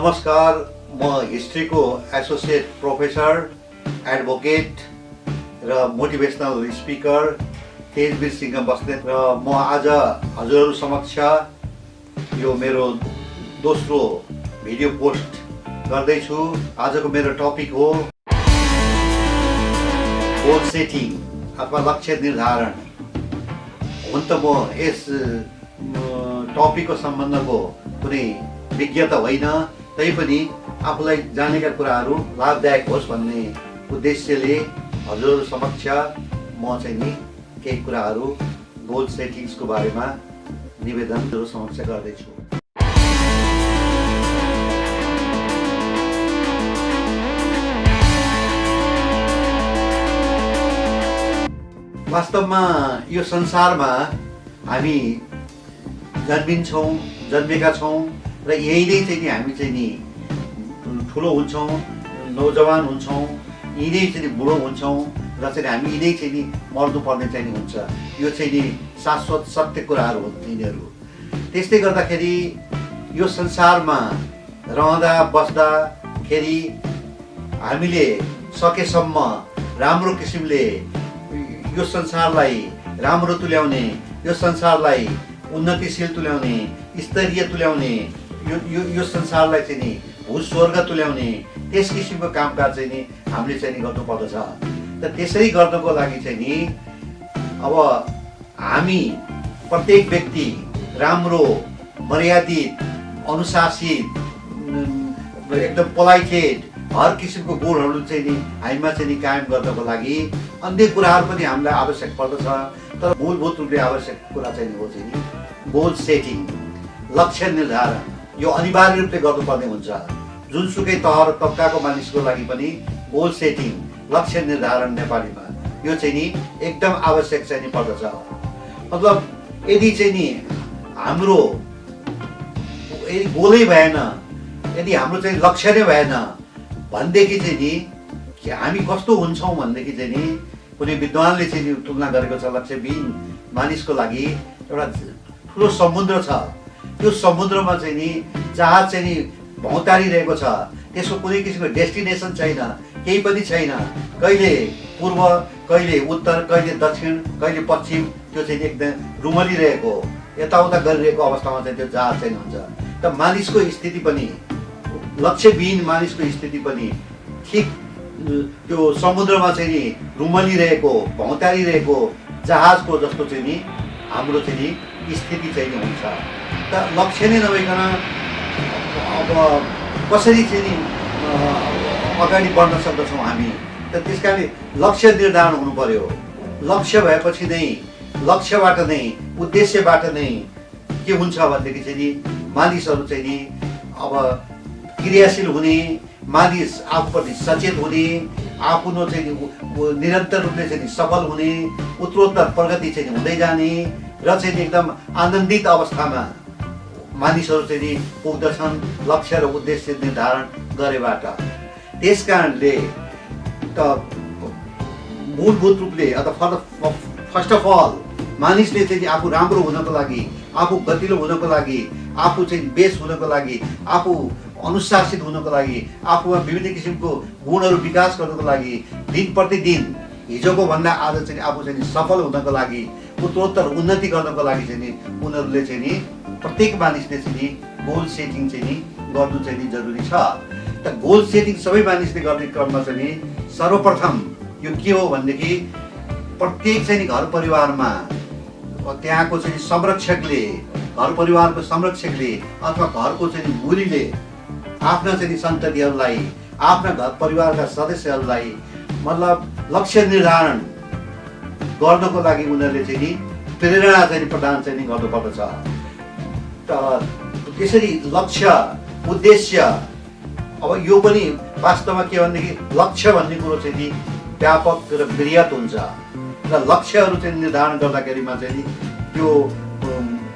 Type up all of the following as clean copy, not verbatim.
नमस्कार, म हिस्ट्रीको associate professor, advocate र मोटिभेसनल स्पिकर तेजवीर सिंह बस्नेत र म आज हजुरहरू समक्ष यो मेरो दोस्रो भिडियो पोस्ट गर्दैछु। आजको मेरो टपिक हो गोल सेटिङ अथवा लक्ष्य निर्धारण। हुन त म यस टपिकको सम्बन्धको कुनै विज्ञ त होइन, तैपनि आफूलाई जानेका कुराहरू लाभदायक होस् भन्ने उद्देश्यले हजुरहरू समक्ष म चाहिँ नि केही कुराहरू गोल सेटिङ्सको बारेमा निवेदन हजुरहरू समक्ष गर्दैछु। वास्तवमा यो संसारमा हामी जन्मेका छौँ र यही नै चाहिँ नि हामी चाहिँ नि ठुलो हुन्छौँ, नौजवान हुन्छौँ, यिनै चाहिँ नि बुढो हुन्छौँ र चाहिँ हामी यिनै चाहिँ नि मर्नुपर्ने चाहिँ नि हुन्छ। यो चाहिँ नि शाश्वत सत्य कुराहरू हुन् यिनीहरू। त्यस्तै गर्दाखेरि यो संसारमा रहँदा बस्दाखेरि हामीले सकेसम्म राम्रो किसिमले यो संसारलाई राम्रो तुल्याउने, यो संसारलाई उन्नतिशील तुल्याउने, स्तरीय तुल्याउने, यो संसारलाई चाहिँ नि भूस्वर्ग तुल्याउने त्यस किसिमको कामकाज चाहिँ नि हामीले चाहिँ नि गर्नुपर्दछ। त त्यसरी गर्नको लागि चाहिँ नि अब हामी प्रत्येक व्यक्ति राम्रो, मर्यादित, अनुशासित, एकदम पोलाइटेड हर किसिमको गुणहरू चाहिँ नि हामीमा चाहिँ नि कायम गर्नको लागि अन्य कुराहरू पनि हामीलाई आवश्यक पर्दछ। तर मूलभूत रूपले आवश्यक कुरा चाहिँ हो चाहिँ नि गोल सेटिङ, लक्ष्य निर्धारण। यो अनिवार्य रूपले गर्नुपर्ने हुन्छ। जुनसुकै तह र तबकाको मानिसको लागि पनि गोल सेटिङ, लक्ष्य निर्धारण नेपालीमा यो चाहिँ नि एकदम आवश्यक चाहिँ नि पर्दछ। मतलब यदि चाहिँ नि हाम्रो यदि गोलै भएन, यदि हाम्रो चाहिँ लक्ष्य नै भएन भनेदेखि चाहिँ नि हामी कस्तो हुन्छौँ भनेदेखि चाहिँ नि कुनै विद्वानले चाहिँ नि तुलना गरेको छ लक्ष्यविहीन मानिसको लागि एउटा ठुलो समुद्र छ। त्यो समुद्रमा चाहिँ नि जहाज चाहिँ नि भौँतारिरहेको छ, त्यसको कुनै किसिमको डेस्टिनेसन छैन, केही पनि छैन। कहिले पूर्व, कहिले उत्तर, कहिले दक्षिण, कहिले पश्चिम, त्यो चाहिँ एकदम रुमलिरहेको, यताउता गरिरहेको अवस्थामा चाहिँ त्यो जहाज चाहिँ हुन्छ। त मानिसको स्थिति पनि, लक्ष्यविहीन मानिसको स्थिति पनि ठिक त्यो समुद्रमा चाहिँ नि रुमलिरहेको, भौँतारिरहेको जहाजको जस्तो चाहिँ नि हाम्रो चाहिँ नि स्थिति चाहिँ नि हुन्छ। त लक्ष्य नै नभइकन अब कसरी चाहिँ नि अगाडि बढ्न सक्दछौँ हामी? त त्यस कारणले लक्ष्य निर्धारण हुनु पर्यो। लक्ष्य भएपछि नै, लक्ष्यबाट नै, उद्देश्यबाट नै के हुन्छ भनेदेखि चाहिँ नि मानिसहरू चाहिँ नि अब क्रियाशील हुने, मानिस आफूप्रति सचेत हुने, आफ्नो चाहिँ निरन्तर रूपले चाहिँ सफल हुने, उत्तरोत्तर प्रगति चाहिँ हुँदै जाने र चाहिँ एकदम आनन्दित अवस्थामा मानिसहरू चाहिँ नि पुग्दछन् लक्ष्य र उद्देश्य निर्धारण गरेबाट। त्यस कारणले त मूलभूत रूपले अथवा फर्स्ट अफ अल मानिसले चाहिँ आफू राम्रो हुनको लागि, आफू गतिलो हुनको लागि, आफू चाहिँ बेस हुनको लागि, आफू अनुशासित हुनको लागि, आफूमा विभिन्न किसिमको गुणहरू विकास गर्नको लागि, दिन प्रतिदिन हिजोको भन्दा आज चाहिँ आफू चाहिँ सफल हुनको लागि, उत्तरोत्तर उन्नति गर्नको लागि चाहिँ नि उनीहरूले चाहिँ नि प्रत्येक मानिसले चाहिँ नि गोल सेटिङ चाहिँ नि गर्नु चाहिँ नि जरुरी छ। त गोल सेटिङ सबै मानिसले गर्ने क्रममा चाहिँ नि सर्वप्रथम यो के हो भनेदेखि प्रत्येक चाहिँ नि घर परिवारमा त्यहाँको चाहिँ संरक्षकले, घर परिवारको संरक्षकले अथवा घरको चाहिँ बुढीले आफ्ना चाहिँ सन्ततिहरूलाई, आफ्ना घर परिवारका सदस्यहरूलाई मतलब लक्ष्य निर्धारण गर्नको लागि उनीहरूले चाहिँ नि प्रेरणा चाहिँ प्रदान चाहिँ गर्नुपर्दछ। त त्यसरी लक्ष्य, उद्देश्य, अब यो पनि वास्तवमा के भनेदेखि लक्ष्य भन्ने कुरो चाहिँ नि व्यापक र वृहत हुन्छ र लक्ष्यहरू चाहिँ निर्धारण गर्दाखेरिमा चाहिँ नि त्यो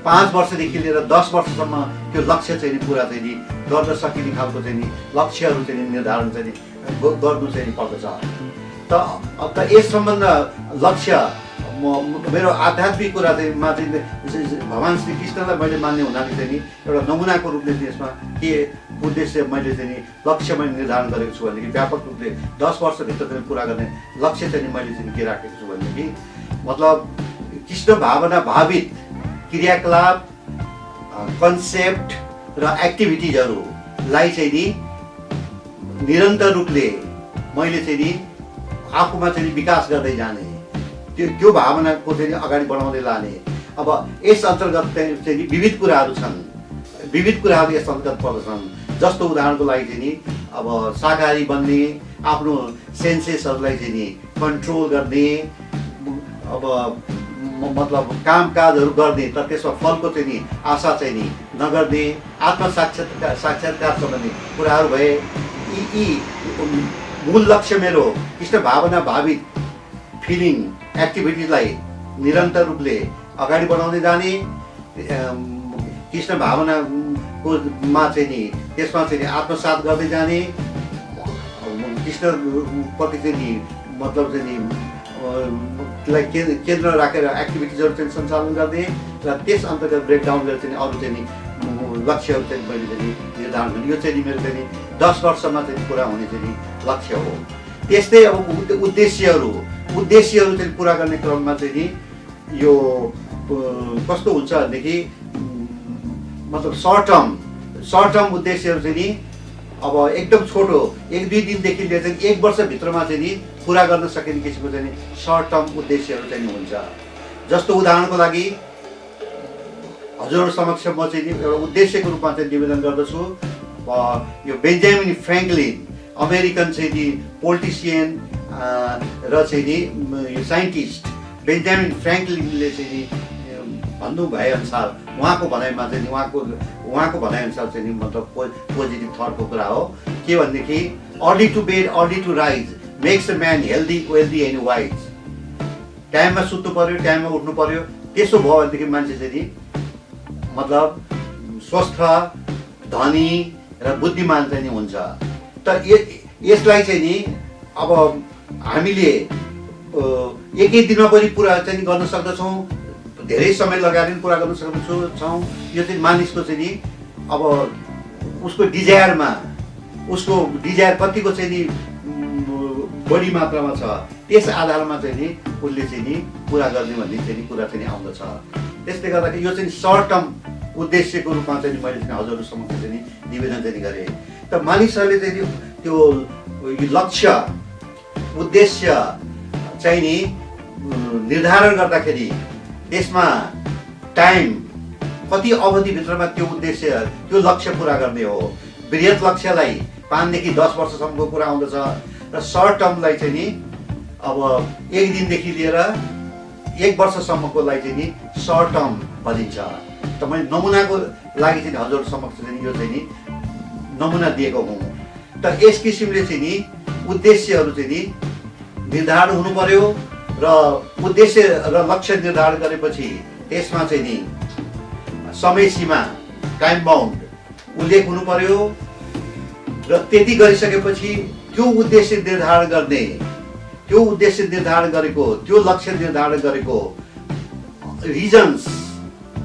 5 वर्षदेखि लिएर 10 वर्षसम्म त्यो लक्ष्य चाहिँ नि पुरा चाहिँ नि गर्न सकिने खालको चाहिँ नि लक्ष्यहरू चाहिँ निर्धारण चाहिँ गर्नु चाहिँ पर्दछ। त यस सम्बन्ध लक्ष्य मेरो आध्यात्मिक कुरा चाहिँ मा चाहिँ भगवान् श्री कृष्णलाई मैले मान्ने हुनाले चाहिँ नि एउटा नमुनाको रूपले चाहिँ यसमा के उद्देश्य मैले चाहिँ नि लक्ष्य मैले निर्धारण गरेको छु भनेदेखि व्यापक रूपले 10 वर्षभित्र चाहिँ पुरा गर्ने लक्ष्य चाहिँ मैले चाहिँ के राखेको छु भनेदेखि मतलब कृष्ण भावना भावित क्रियाकलाप कन्सेप्ट र एक्टिभिटिजहरूलाई चाहिँ नि निरन्तर रूपले मैले चाहिँ नि आफूमा चाहिँ विकास गर्दै जाने त्यो भावनाको चाहिँ अगाडि बढाउँदै लाने। अब यस अन्तर्गत चाहिँ विविध कुराहरू छन्, विविध कुराहरू यस अन्तर्गत पर्दछन्। जस्तो उदाहरणको लागि चाहिँ नि अब शाकाहारी बन्ने, आफ्नो सेन्सेसहरूलाई चाहिँ नि कन्ट्रोल गर्ने, अब मतलब कामकाजहरू गर्ने तर त्यसमा फलको चाहिँ नि आशा चाहिँ नि नगर्ने, साक्षात्कार सम्बन्धी कुराहरू भए। यी मूल लक्ष्य मेरो कृष्ण भावना भावित फिलिङ एक्टिभिटीलाई निरन्तर रूपले अगाडि बढाउँदै जाने, कृष्ण भावनाको मा चाहिँ नि त्यसमा चाहिँ आत्मसात गर्दै जाने, कृष्णप्रति चाहिँ नि मतलब चाहिँ नि त्यसलाई केन्द्र राखेर एक्टिभिटिजहरू चाहिँ सञ्चालन गर्ने र त्यस अन्तर्गत ब्रेकडाउन गरेर चाहिँ अरू चाहिँ नि लक्ष्यहरू चाहिँ मैले चाहिँ निर्धारण गर्ने। यो चाहिँ नि मेरो चाहिँ नि 10 वर्षमा चाहिँ पुरा हुने चाहिँ नि लक्ष्य हो। त्यस्तै अब उद्देश्यहरू चाहिँ पुरा गर्ने क्रममा चाहिँ नि यो कस्तो हुन्छ भनेदेखि मतलब सर्ट टर्म उद्देश्यहरू चाहिँ नि अब एकदम छोटो 1-2 दिनदेखि लिएर चाहिँ 1 वर्षभित्रमा चाहिँ नि पुरा गर्न सकिने किसिमको चाहिँ नि सर्ट टर्म उद्देश्यहरू चाहिँ हुन्छ। जस्तो उदाहरणको लागि हजुरहरू समक्ष म चाहिँ नि एउटा उद्देश्यको रूपमा चाहिँ निवेदन गर्दछु। यो बेन्जामिन फ्र्याङ्कलिन अमेरिकन चाहिँ नि पोलिटिसियन र चाहिँ नि यो साइन्टिस्ट बेन्जामिन फ्र्याङ्कलिनले चाहिँ नि भन्नु भएअनुसार उहाँको भनाइमा चाहिँ नि उहाँको भनाइअनुसार चाहिँ नि मतलब पोजिटिभ थटको कुरा हो। के भनेदेखि early to bed early to rise makes a man healthy wealthy and wise. टाइममा सुत्नु पर्यो, टाइममा उठ्नु पर्यो, त्यसो भयो भनेदेखि मान्छे चाहिँ नि मतलब स्वस्थ धनी र बुद्धिमान चाहिँ नि हुन्छ। त यसलाई चाहिँ नि अब हामीले एकै दिनमा पनि पुरा चाहिँ गर्न सक्दछौँ, धेरै समय लगाएर पनि पुरा गर्न सक्दछौँ। यो चाहिँ मानिसको चाहिँ नि अब उसको डिजायर कतिको चाहिँ नि बढी मात्रामा छ त्यस आधारमा चाहिँ नि उसले चाहिँ नि पुरा गर्ने भन्ने चाहिँ नि कुरा चाहिँ नि आउँदछ। त्यसले गर्दाखेरि यो चाहिँ सर्ट टर्म उद्देश्यको रूपमा चाहिँ मैले चाहिँ हजुरहरू समक्ष चाहिँ नि निवेदन चाहिँ गरेँ। त मानिसहरूले चाहिँ त्यो लक्ष्य उद्देश्य चाहिँ नि निर्धारण गर्दाखेरि त्यसमा टाइम कति अवधिभित्रमा त्यो उद्देश्य त्यो लक्ष्य पुरा गर्ने हो। बृहत लक्ष्यलाई 5 देखि 10 वर्षसम्मको कुरा आउँदछ र सर्ट टर्मलाई चाहिँ नि अब 1 दिनदेखि लिएर 1 वर्षसम्मकोलाई चाहिँ नि सर्ट टर्म भनिन्छ। त मैले नमुनाको लागि चाहिँ हजुर समक्ष चाहिँ यो चाहिँ नि नमुना दिएको हुँ। त यस किसिमले चाहिँ नि उद्देश्यहरू चाहिँ नि निर्धारण हुनु पर्यो र उद्देश्य र लक्ष्य निर्धारण गरेपछि त्यसमा चाहिँ नि समय सीमा टाइम बाउन्ड उल्लेख हुनु पर्यो र त्यति गरिसकेपछि त्यो उद्देश्य निर्धारण गरेको त्यो लक्ष्य निर्धारण गरेको रिजन्स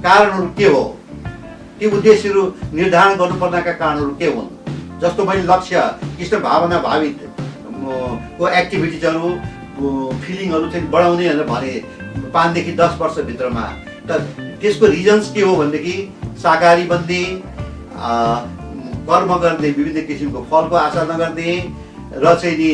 कारणहरू के हो, ती उद्देश्यहरू निर्धारण गर्नुपर्नेका कारणहरू के हुन्। जस्तो मैले लक्ष्य कृष्ण भावना भावित को एक्टिभिटिजहरू फिलिङहरू चाहिँ बढाउने भनेर भने 5 देखि 10 वर्षभित्रमा। त त्यसको रिजन्स के हो भनेदेखि शाकाहारी बन्ने, कर्म गर्ने, विभिन्न किसिमको फलको आशा नगर्ने र चाहिँ नि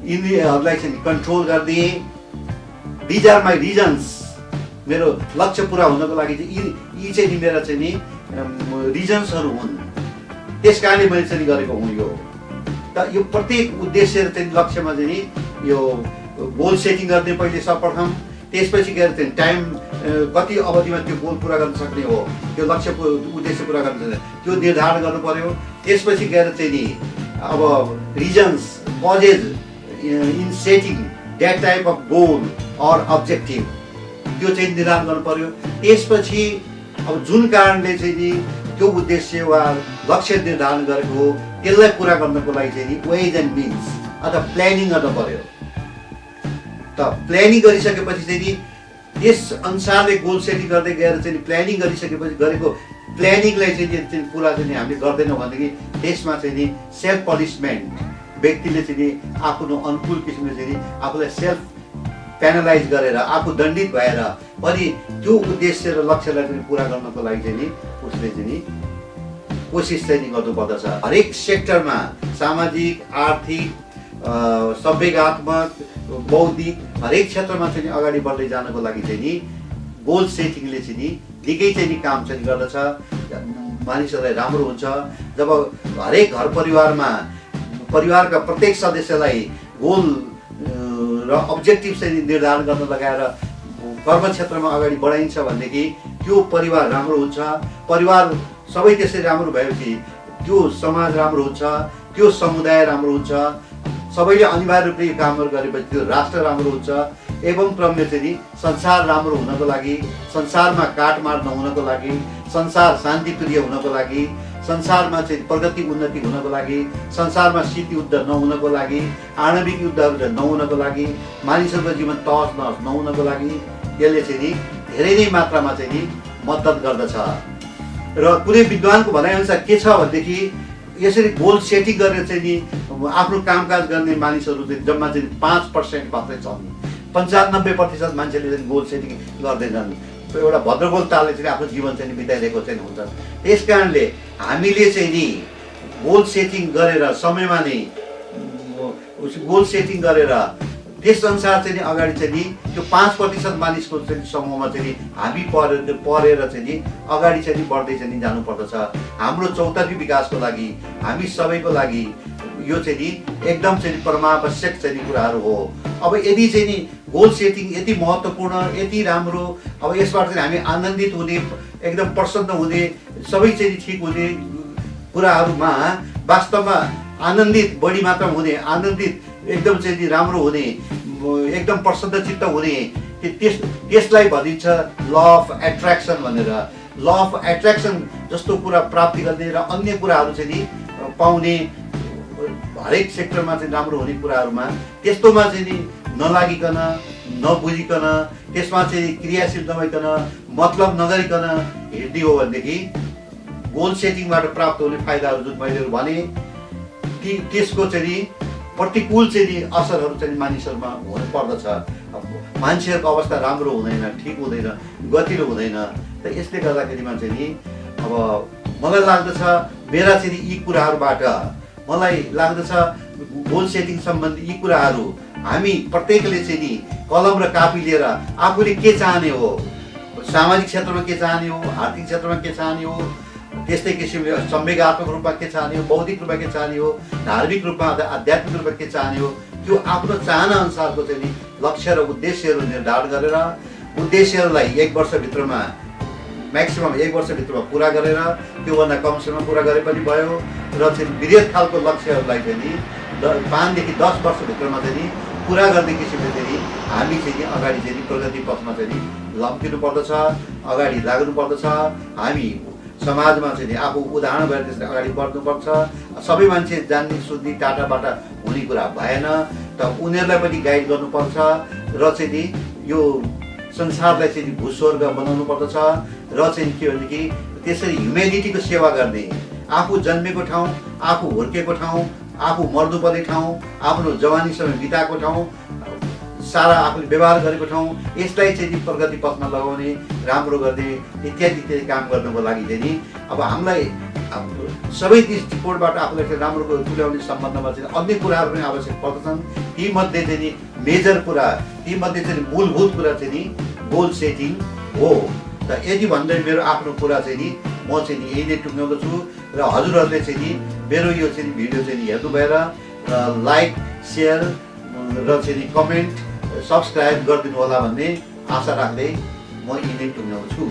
यिनीहरूलाई चाहिँ कन्ट्रोल गर्ने। These are my reasons. मेरो लक्ष्य पुरा हुनको लागि चाहिँ यी चाहिँ नि मेरा चाहिँ नि रिजन्सहरू हुन्। त्यस कारणले मैले चाहिँ गरेको हुँ यो। त यो प्रत्येक उद्देश्य चाहिँ लक्ष्यमा चाहिँ नि यो गोल सेटिङ गर्ने पहिले सर्वप्रथम, त्यसपछि गएर चाहिँ टाइम कति अवधिमा त्यो गोल पुरा गर्न सक्ने हो, त्यो लक्ष्य उद्देश्य पुरा गर्न सक्ने त्यो निर्धारण गर्नु पर्यो। त्यसपछि गएर चाहिँ नि अब reasons causes in setting that type of goal or objective त्यो चाहिँ निर्धारण गर्नु पर्यो। त्यसपछि अब जुन कारणले चाहिँ नि त्यो उद्देश्य वा लक्ष्य निर्धारण गरेको हो त्यसलाई पुरा गर्नको लागि चाहिँ नि वेज एन्ड मिन्स अथवा प्लानिङ गर्नु पर्यो। त प्लानिङ गरिसकेपछि चाहिँ नि त्यस अनुसारले गोल सेटिङ गर्दै गएर चाहिँ प्लानिङ गरिसकेपछि गरेको प्लानिङलाई चाहिँ पुरा चाहिँ हामीले गर्दैनौँ भनेदेखि त्यसमा चाहिँ नि सेल्फ पनिसमेन्ट व्यक्तिले चाहिँ नि आफ्नो अनुकूल किसिमले चाहिँ नि आफूलाई सेल्फ पेनलाइज गरेर आफू दण्डित भएर पनि त्यो उद्देश्य र लक्ष्यलाई चाहिँ पुरा गर्नको लागि चाहिँ नि उसले चाहिँ नि कोसिस चाहिँ नि गर्नुपर्दछ। हरेक सेक्टरमा सामाजिक आर्थिक संवेगात्मक बौद्धिक हरेक क्षेत्रमा चाहिँ अगाडि बढ्दै जानको लागि चाहिँ नि गोल सेटिङले चाहिँ नि निकै चाहिँ नि काम चाहिँ गर्दछ, मानिसहरूलाई राम्रो हुन्छ। जब हरेक घर परिवारमा परिवारका प्रत्येक सदस्यलाई गोल र अब्जेक्टिभ चाहिँ निर्धारण गर्न लगाएर कर्म क्षेत्रमा अगाडि बढाइन्छ भनेदेखि त्यो परिवार राम्रो हुन्छ। परिवार सबै त्यसै राम्रो भएपछि त्यो समाज राम्रो हुन्छ, त्यो समुदाय राम्रो हुन्छ। सबैले अनिवार्य रूपले यो कामहरू गरेपछि त्यो राष्ट्र राम्रो हुन्छ। एवं क्रमले चाहिँ नि संसार राम्रो हुनको लागि, संसारमा काटमार नहुनको लागि, संसार शान्तिप्रिय हुनको लागि, संसारमा चाहिँ प्रगति उन्नति हुनको लागि, संसारमा शीत युद्ध नहुनको लागि, आणविक युद्धहरू नहुनको लागि, मानिसहरूको जीवन तहस नहस नहुनको लागि यसले चाहिँ नि धेरै नै मात्रामा चाहिँ नि मद्दत गर्दछ। र कुनै विद्वानको भनाइअनुसार के छ भनेदेखि यसरी गोल सेटिङ गरेर चाहिँ नि आफ्नो कामकाज गर्ने मानिसहरू चाहिँ जम्मा चाहिँ 5% मात्रै छन्। 95% मान्छेले चाहिँ गोल सेटिङ गर्दैनन्। एउटा भद्रगोल तालले चाहिँ आफ्नो जीवन चाहिँ बिताइरहेको चाहिँ हुन्छ। त्यस कारणले हामीले चाहिँ नि गोल सेटिङ गरेर समयमा नै गोल सेटिङ गरेर त्यस अनुसार चाहिँ नि अगाडि चाहिँ नि त्यो 5% मानिसको चाहिँ समूहमा चाहिँ नि हामी परेर चाहिँ नि अगाडि चाहिँ नि बढ्दै चाहिँ नि जानुपर्दछ। हाम्रो चौतर्फी विकासको लागि, हामी सबैको लागि यो चाहिँ नि एकदम चाहिँ नि परमावश्यक चाहिँ नि कुराहरू हो। अब यदि चाहिँ नि गोल सेटिङ यति महत्त्वपूर्ण, यति राम्रो, अब यसबाट चाहिँ हामी आनन्दित हुने, एकदम प्रसन्न हुने, सबै चाहिँ ठिक हुने कुराहरूमा वास्तवमा आनन्दित बढी मात्रामा हुने, आनन्दित एकदम चाहिँ नि राम्रो हुने, एकदम प्रसन्नचित्त हुने, त्यसलाई भनिन्छ ल अफ एट्र्याक्सन भनेर। ल अफ एट्र्याक्सन जस्तो कुरा प्राप्ति गर्ने र अन्य कुराहरू चाहिँ नि पाउने हरेक सेक्टरमा चाहिँ राम्रो हुने कुराहरूमा त्यस्तोमा चाहिँ नि नलागिकन, नबुझिकन, त्यसमा चाहिँ क्रियाशील नभइकन, मतलब नगरिकन हेर्ने हो भनेदेखि गोल सेटिङबाट प्राप्त हुने फाइदाहरू जुन मैले भने त्यसको चाहिँ नि प्रतिकूल चाहिँ नि असरहरू चाहिँ मानिसहरूमा हुन पर्दछ। मान्छेहरूको अवस्था राम्रो हुँदैन, ठिक हुँदैन, गतिलो हुँदैन। त यसले गर्दाखेरिमा चाहिँ नि अब मलाई लाग्दछ मेरा चाहिँ नि यी कुराहरूबाट मलाई लाग्दछ गोल सेटिङ सम्बन्धी यी कुराहरू हामी प्रत्येकले चाहिँ नि कलम र कापी लिएर आफूले के चाहने हो, सामाजिक क्षेत्रमा के चाहने हो, आर्थिक क्षेत्रमा के चाहने हो, त्यस्तै किसिमले संवेगात्मक रूपमा के चाहने हो, बौद्धिक रूपमा के चाहने हो, धार्मिक रूपमा आध्यात्मिक रूपमा के चाहने हो, त्यो आफ्नो चाहना अनुसारको चाहिँ नि लक्ष्य र उद्देश्यहरू निर्धारण गरेर उद्देश्यहरूलाई 1 वर्षभित्रमा म्याक्सिमम 1 वर्षभित्रमा पुरा गरेर त्योभन्दा कम समयमा पुरा गरे पनि भयो र चाहिँ वृहत खालको लक्ष्यहरूलाई चाहिँ नि 5 देखि 10 वर्षभित्रमा चाहिँ नि पुरा गर्ने किसिमले चाहिँ नि हामी चाहिँ नि अगाडि चाहिँ नि प्रगति पथमा चाहिँ नि लम्किनु पर्दछ, अगाडि लाग्नु पर्दछ। हामी समाजमा चाहिँ नि आफू उदाहरण भएर त्यसरी अगाडि बढ्नुपर्छ। सबै मान्छे जान्ने सुन्ने टाटाबाटा हुने कुरा भएन, त उनीहरूलाई पनि गाइड गर्नुपर्छ र चाहिँ नि यो संसारलाई चाहिँ भूस्वर्ग बनाउनु पर्दछ र चाहिँ के भनेदेखि त्यसरी ह्युमेनिटीको सेवा गर्ने, आफू जन्मेको ठाउँ, आफू हुर्केको ठाउँ, आफू मर्नुपर्ने ठाउँ, आफ्नो जवानी समय बिताएको ठाउँ, सारा आफूले व्यवहार गरेको ठाउँ, यसलाई चाहिँ प्रगति पथमा लगाउने, राम्रो गर्ने इत्यादि इत्यादि काम गर्नको लागि चाहिँ नि अब हामीलाई सबै दृष्टिकोणबाट आफूलाई चाहिँ राम्रो तुल्याउने सम्बन्धमा चाहिँ अन्य कुराहरू पनि आवश्यक पर्दछन्। तीमध्ये चाहिँ नि मेजर कुरा, तीमध्ये चाहिँ मूलभूत कुरा चाहिँ नि गोल सेटिङ हो। त यदि भन्दै मेरो आफ्नो कुरा चाहिँ नि म चाहिँ नि यही नै टुङ्ग्याउँदछु र हजुरहरूले चाहिँ नि मेरो यो चाहिँ भिडियो चाहिँ नि हेर्नु भएर लाइक, सेयर र चाहिँ नि कमेन्ट, सब्सक्राइब गरिदिनु होला भन्ने आशा राख्दै म यही नै टुङ्ग्याउँछु।